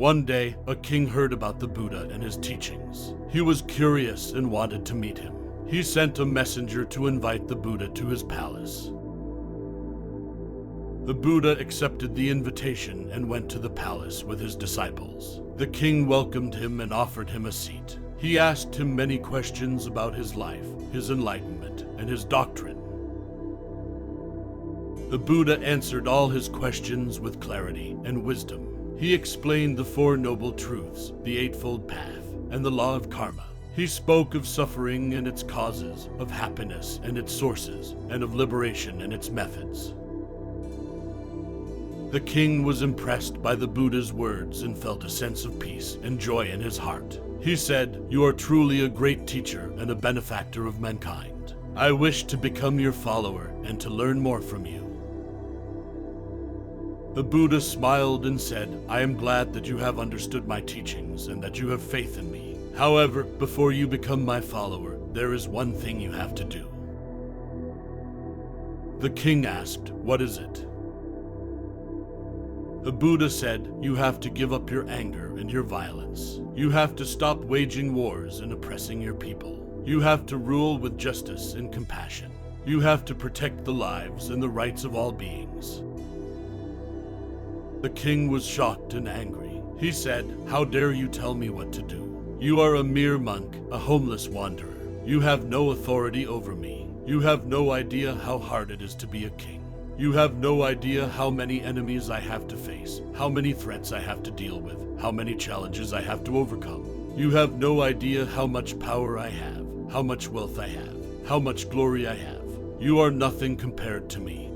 One day, a king heard about the Buddha and his teachings. He was curious and wanted to meet him. He sent a messenger to invite the Buddha to his palace. The Buddha accepted the invitation and went to the palace with his disciples. The king welcomed him and offered him a seat. He asked him many questions about his life, his enlightenment, and his doctrine. The Buddha answered all his questions with clarity and wisdom. He explained the Four Noble Truths, the Eightfold Path, and the Law of Karma. He spoke of suffering and its causes, of happiness and its sources, and of liberation and its methods. The king was impressed by the Buddha's words and felt a sense of peace and joy in his heart. He said, "You are truly a great teacher and a benefactor of mankind. I wish to become your follower and to learn more from you." The Buddha smiled and said, "I am glad that you have understood my teachings and that you have faith in me. However, before you become my follower, there is one thing you have to do." The king asked, "What is it?" The Buddha said, "You have to give up your anger and your violence. You have to stop waging wars and oppressing your people. You have to rule with justice and compassion. You have to protect the lives and the rights of all beings." The king was shocked and angry. He said, "How dare you tell me what to do? You are a mere monk, a homeless wanderer. You have no authority over me. You have no idea how hard it is to be a king. You have no idea how many enemies I have to face, how many threats I have to deal with, how many challenges I have to overcome. You have no idea how much power I have, how much wealth I have, how much glory I have. You are nothing compared to me."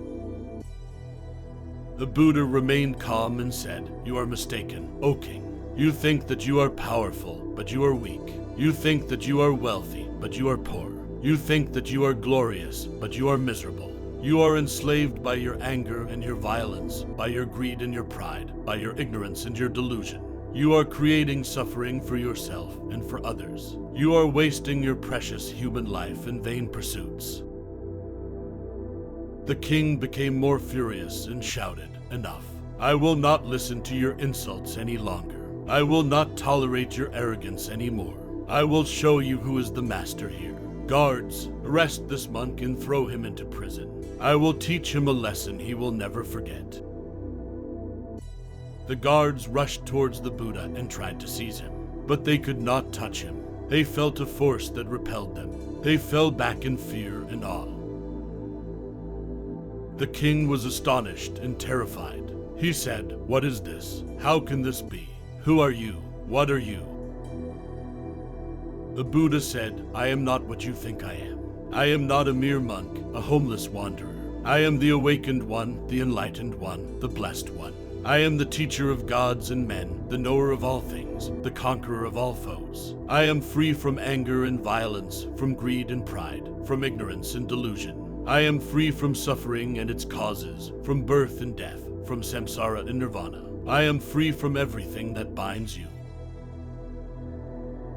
The Buddha remained calm and said, "You are mistaken, O king. You think that you are powerful, but you are weak. You think that you are wealthy, but you are poor. You think that you are glorious, but you are miserable. You are enslaved by your anger and your violence, by your greed and your pride, by your ignorance and your delusion. You are creating suffering for yourself and for others. You are wasting your precious human life in vain pursuits." The king became more furious and shouted, "Enough! I will not listen to your insults any longer. I will not tolerate your arrogance anymore. I will show you who is the master here. Guards, arrest this monk and throw him into prison. I will teach him a lesson he will never forget." The guards rushed towards the Buddha and tried to seize him, but they could not touch him. They felt a force that repelled them. They fell back in fear and awe. The king was astonished and terrified. He said, "What is this? How can this be? Who are you? What are you?" The Buddha said, "I am not what you think I am. I am not a mere monk, a homeless wanderer. I am the awakened one, the enlightened one, the blessed one. I am the teacher of gods and men, the knower of all things, the conqueror of all foes. I am free from anger and violence, from greed and pride, from ignorance and delusion. I am free from suffering and its causes, from birth and death, from samsara and nirvana. I am free from everything that binds you."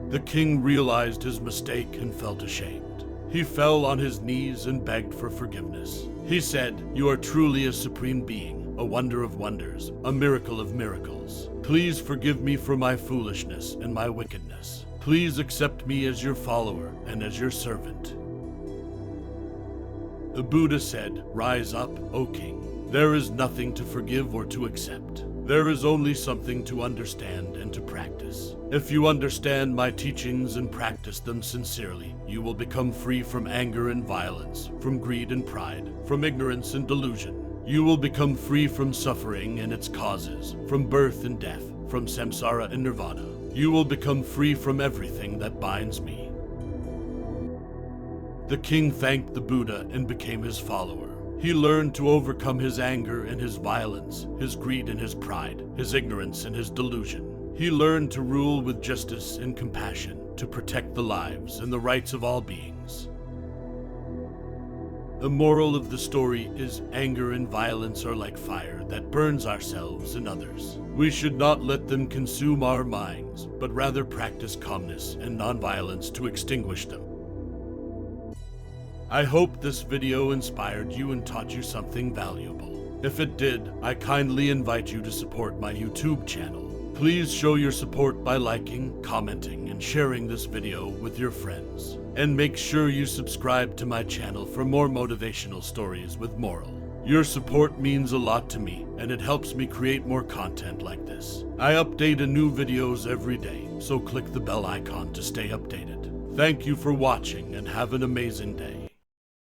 The king realized his mistake and felt ashamed. He fell on his knees and begged for forgiveness. He said, "You are truly a supreme being, a wonder of wonders, a miracle of miracles. Please forgive me for my foolishness and my wickedness. Please accept me as your follower and as your servant." The Buddha said, "Rise up, O king. There is nothing to forgive or to accept. There is only something to understand and to practice. If you understand my teachings and practice them sincerely, you will become free from anger and violence, from greed and pride, from ignorance and delusion. You will become free from suffering and its causes, from birth and death, from samsara and nirvana. You will become free from everything that binds me." The king thanked the Buddha and became his follower. He learned to overcome his anger and his violence, his greed and his pride, his ignorance and his delusion. He learned to rule with justice and compassion, to protect the lives and the rights of all beings. The moral of the story is anger and violence are like fire that burns ourselves and others. We should not let them consume our minds, but rather practice calmness and nonviolence to extinguish them. I hope this video inspired you and taught you something valuable. If it did, I kindly invite you to support my YouTube channel. Please show your support by liking, commenting, and sharing this video with your friends. And make sure you subscribe to my channel for more motivational stories with moral. Your support means a lot to me, and it helps me create more content like this. I update new videos every day, so click the bell icon to stay updated. Thank you for watching and have an amazing day.